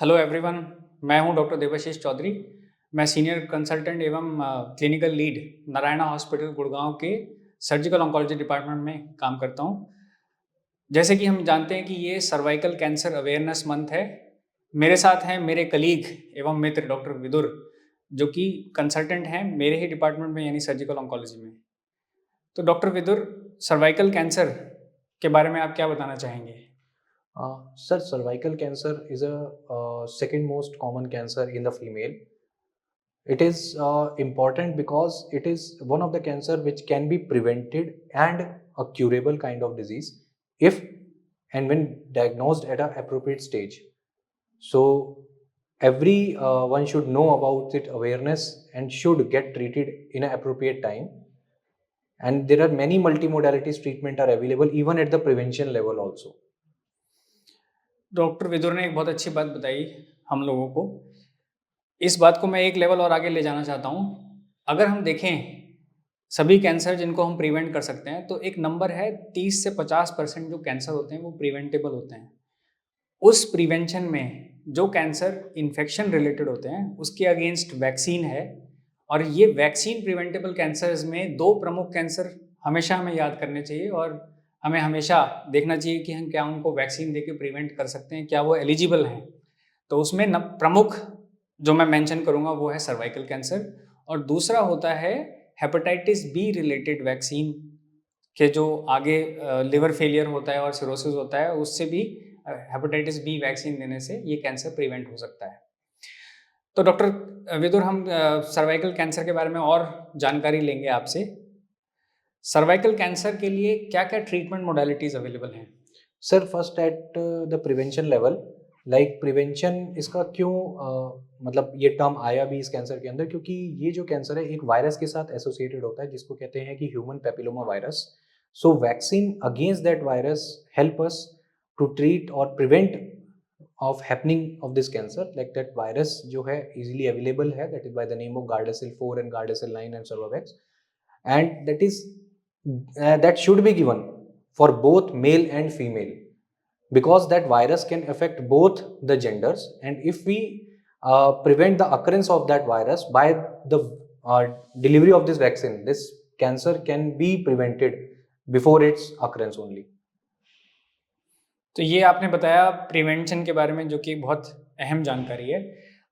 Hello everyone. मैं हूं doctor Debashish Chaudhary. मैं सीनियर कंसल्टेंट एवं clinical lead Narayana hospital Gurgaon के सर्जिकल ऑन्कोलॉजी डिपार्टमेंट में काम करता हूं। जैसे कि हम जानते हैं कि ये सर्वाइकल कैंसर अवेयरनेस मंथ है। मेरे साथ हैं मेरे कलीग एवं मित्र डॉक्टर विदुर, जो कि कंसल्टेंट हैं मेरे ही डिपार्टमेंट में यानी सर्जिकल ऑन्कोलॉजी में। तो डॉक्टर विदुर, सर्वाइकल कैंसर के बारे में आप क्या बताना चाहेंगे? Sir, cervical cancer is a second most common cancer in the female. It is important because it is one of the cancer which can be prevented and a curable kind of disease if and when diagnosed at an appropriate stage. So every one should know about it awareness and should get treated in an appropriate time. And there are many multimodalities treatment are available even at the prevention level also. Doctor Vidur ने एक बहुत अच्छी बात बताई हम लोगों को। इस बात को मैं एक लेवल और आगे ले जाना चाहता हूँ। अगर हम देखें सभी कैंसर जिनको हम प्रिवेंट कर सकते हैं, तो एक नंबर है 30 से 50% जो कैंसर होते हैं वो प्रिवेंटेबल होते हैं। उस प्रिवेंशन में जो कैंसर इन्फेक्शन रिलेटेड होते हैं उसके अगेंस्ट वैक्सीन है। और ये वैक्सीन प्रिवेंटेबल कैंसर्स में दो प्रमुख कैंसर हमेशा हमें याद करने चाहिए, और हमें हमेशा देखना चाहिए कि हम क्या उनको वैक्सीन देके प्रिवेंट कर सकते हैं, क्या वो एलिजिबल हैं। तो उसमें प्रमुख जो मैं मेंशन करूंगा वो है सर्वाइकल कैंसर, और दूसरा होता है हेपेटाइटिस बी रिलेटेड वैक्सीन के जो आगे लिवर फेलियर होता है और सिरोसिस होता है, उससे भी हेपेटाइटिस बी वैक्सीन देने से ये कैंसर प्रिवेंट हो सकता है। तो डॉक्टर विदुर, हम सर्वाइकल कैंसर के बारे में और जानकारी लेंगे आपसे। सर्वाइकल कैंसर के लिए क्या क्या ट्रीटमेंट मोडालिटीज अवेलेबल हैं? Sir first at the prevention level, like prevention इसका क्यों मतलब ये टर्म आया भी इस कैंसर के अंदर, क्योंकि ये जो कैंसर है एक वायरस के साथ एसोसिएटेड होता है जिसको कहते हैं कि human papilloma virus. So vaccine against that virus help us to treat और prevent of happening of this cancer. Like that virus जो है इजीली अवेलेबल है, that is by the name of Gardasil 4 and Gardasil 9 and Cervavac, and that is that should be given for both male and female, because that virus can affect both the genders, and if we prevent the occurrence of that virus by the delivery of this vaccine, this cancer can be prevented before its occurrence only. तो ये आपने बताया prevention के बारे में, जो कि बहुत अहम जानकारी है।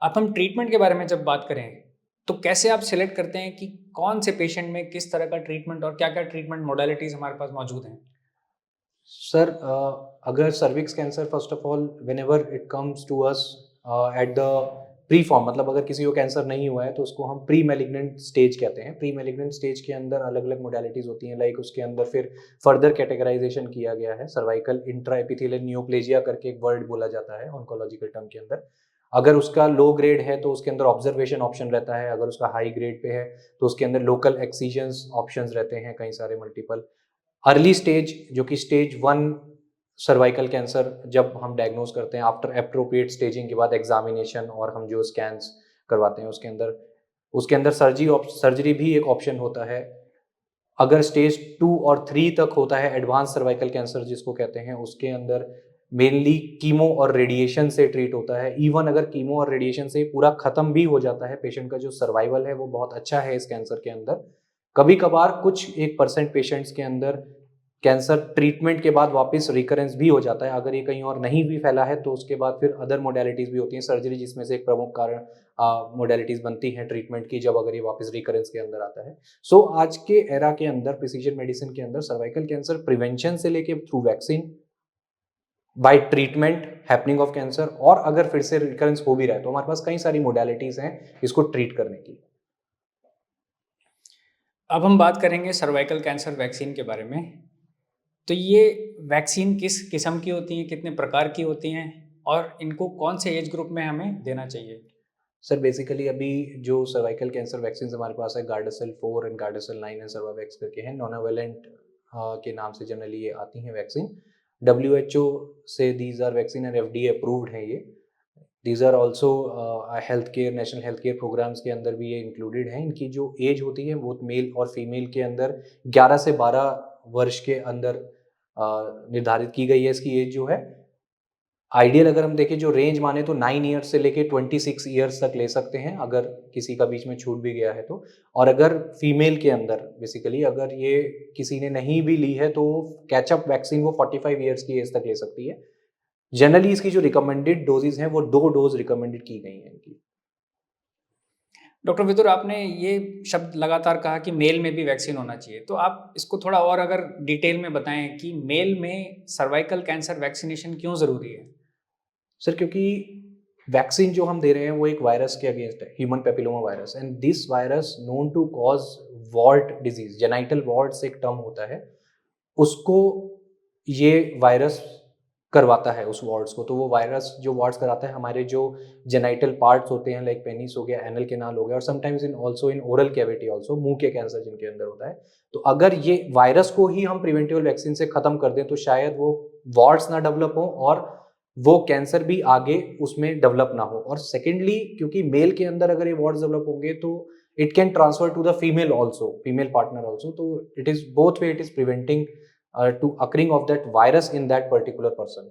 अब हम ट्रीटमेंट के बारे में जब बात करें, तो कैसे आप सिलेक्ट करते हैं कि कौन से पेशेंट में किस तरह का ट्रीटमेंट और क्या-क्या ट्रीटमेंट मोडालिटीज़ हमारे पास मौजूद हैं? सर अगर cervix cancer, first of all whenever it comes to us at the pre form, मतलब अगर किसी को कैंसर नहीं हुआ है तो उसको हम प्री मैलिग्नेंट स्टेज कहते हैं। प्री मैलिग्नेंट स्टेज के अंदर अलग अलग मोडालिटीज़ होती हैं, लाइक उसके अंदर फिर फर्दर कैटेगराइजेशन किया गया है। सर्वाइकल इंट्रा एपिथेलियल नियोप्लेजिया करके एक वर्ड बोला जाता है ऑन्कोलॉजिकल टर्म के अंदर। अगर उसका लो ग्रेड है तो उसके अंदर ऑब्जर्वेशन ऑप्शन रहता है, अगर उसका हाई ग्रेड पे है तो उसके अंदर लोकल एक्सीजन्स ऑप्शंस रहते हैं, कई सारे मल्टीपल। अर्ली स्टेज जो कि स्टेज 1 सर्वाइकल कैंसर जब हम डायग्नोज करते हैं आफ्टर एप्रोप्रिएट स्टेजिंग के बाद एग्जामिनेशन और हम जो स्कैन्स करवाते हैं उसके अंदर सर्जरी भी एक ऑप्शन होता है। अगर स्टेज 2 और 3 तक होता है एडवांस सर्वाइकल कैंसर जिसको कहते हैं, उसके अंदर मेनली कीमो और रेडिएशन से ट्रीट होता है। इवन अगर कीमो और रेडिएशन से पूरा खत्म भी हो जाता है, पेशेंट का जो सर्वाइवल है वो बहुत अच्छा है इस कैंसर के अंदर। कभी कभार कुछ 1% पेशेंट्स के अंदर कैंसर ट्रीटमेंट के बाद वापस रिकरेंस भी हो जाता है। अगर ये कहीं और नहीं भी फैला है तो उसके बाद फिर अदर मोडालिटीज़ भी होती हैं, सर्जरी जिसमें से एक प्रमुख कारण मोडालिटीज़ बनती हैं ट्रीटमेंट की, जब अगर ये वापस रिकरेंस के अंदर आता है। सो आज के एरा के अंदर प्रिसीजन मेडिसिन के अंदर सर्वाइकल कैंसर प्रिवेंशन से लेके through vaccine, bye treatment happening of cancer, और अगर फिर से रिकरेंस हो भी रहा है तो हमारे पास कई सारी मोडालिटीज़ हैं इसको ट्रीट करने की। अब हम बात करेंगे सर्वाइकल कैंसर वैक्सीन के बारे में। तो ये वैक्सीन किस किस्म की होती हैं, कितने प्रकार की होती हैं, और इनको कौन से एज ग्रुप में हमें देना चाहिए? सर बेसिकली अभी जो सर्वाइकल कैंसर वैक्सीन हमारे पास है, गार्डासिल 4 एंड गार्डासिल 9 एंड सर्वावैक्स करके हैं, नॉनावेलेंट के नाम से जनरली ये आती हैं वैक्सीन। WHO से these are vaccine and FDA approved हैं ये। These are also health care, national health care programs के अंदर भी ये इंक्लूडेड हैं। इनकी जो एज होती है वो मेल और फीमेल के अंदर 11 से 12 वर्ष के अंदर निर्धारित की गई है इसकी एज जो है। आइडियल अगर हम देखें जो रेंज माने तो 9 ईयर्स से लेके 26 ईयर्स तक ले सकते हैं अगर किसी का बीच में छूट भी गया है तो। और अगर फीमेल के अंदर बेसिकली अगर ये किसी ने नहीं भी ली है तो कैचअप वैक्सीन वो 45 ईयर्स की एज तक ले सकती है। जनरली इसकी जो रिकमेंडेड डोजेज हैं वो 2 डोज रिकमेंडेड की गई हैं इनकी। डॉक्टर विदुर, आपने ये शब्द लगातार कहा कि मेल में भी वैक्सीन होना चाहिए, तो आप इसको थोड़ा और अगर डिटेल में बताएं कि मेल में सर्वाइकल कैंसर वैक्सीनेशन क्यों ज़रूरी है? सर क्योंकि वैक्सीन जो हम दे रहे हैं वो एक वायरस के अगेंस्ट है, human papilloma virus, and this virus known to cause wart disease, genital warts एक टर्म होता है, उसको ये वायरस करवाता है उस वार्ड्स को। तो वो वायरस जो वार्ड्स कराता है हमारे जो जेनाइटल पार्ट्स होते हैं, लाइक पेनिस हो गया, एनल कैनाल हो गया, और sometimes in also in oral cavity also, मुंह के कैंसर जिनके अंदर होता है। तो अगर ये वायरस को ही हम प्रिवेंटिव वैक्सीन से खत्म कर दें तो शायद वो वार्ड्स ना डेवलप हो और वो कैंसर भी आगे उसमें डेवलप ना हो। और सेकेंडली क्योंकि मेल के अंदर अगर ये वार्ड्स डेवलप होंगे तो it can transfer to the female also, female partner also. तो it is both way, it is preventing to occurring of that virus in that particular person.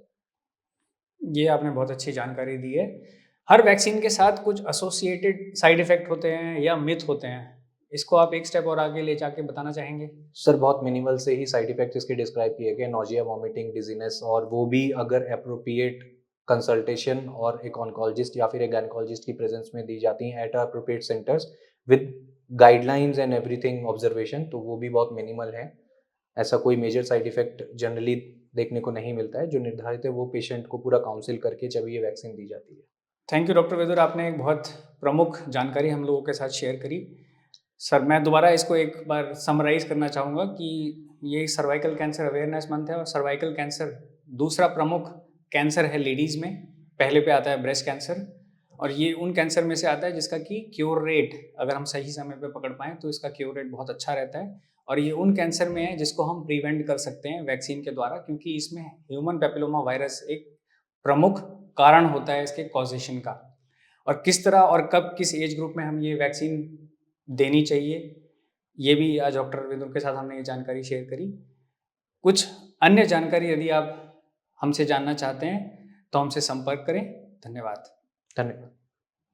ये आपने बहुत अच्छी जानकारी दी है। हर वैक्सीन के साथ कुछ एसोसिएटेड साइड इफ़ेक्ट होते हैं या मिथ होते हैं, इसको आप एक स्टेप और आगे ले जाके बताना चाहेंगे? सर बहुत मिनिमल से ही साइड इफेक्ट इसके डिस्क्राइब किए गए, नोजिया, वॉमिटिंग, डिजीनेस, और वो भी अगर अप्रोप्रिएट कंसल्टेशन और एक ऑन्कोलॉजिस्ट या फिर एक गायनेकोलॉजिस्ट की प्रेजेंस में दी जाती हैं eight appropriate centres with guidelines and everything observation, तो वो भी बहुत मिनिमल है। ऐसा कोई मेजर साइड इफेक्ट जनरली देखने को नहीं मिलता है। जो निर्धारित है वो पेशेंट को पूरा काउंसिल करके जब ये वैक्सीन दी जाती है। थैंक यू डॉक्टर विदुर, आपने एक बहुत प्रमुख जानकारी हम लोगों के साथ शेयर करी। सर, मैं दोबारा इसको एक बार समराइज़ करना चाहूँगा कि ये सर्वाइकल कैंसर अवेयरनेस मंथ है और सर्वाइकल कैंसर दूसरा प्रमुख कैंसर है लेडीज़ में। पहले पे आता है ब्रेस्ट कैंसर, और ये उन कैंसर में से आता है जिसका कि क्योर रेट अगर हम सही समय पे पकड़ पाएँ तो इसका क्योर रेट बहुत अच्छा रहता है। और ये उन कैंसर में है जिसको हम प्रिवेंट कर सकते हैं वैक्सीन के द्वारा, क्योंकि इसमें ह्यूमन पेपिलोमा वायरस एक प्रमुख कारण होता है इसके कॉजेशन का। और किस तरह और कब किस एज ग्रुप में हम ये वैक्सीन देनी चाहिए, ये भी आज डॉक्टर विदुर के साथ हमने ये जानकारी शेयर करी। कुछ अन्य जानकारी यदि आप हमसे जानना चाहते हैं तो हमसे संपर्क करें। धन्यवाद। धन्यवाद।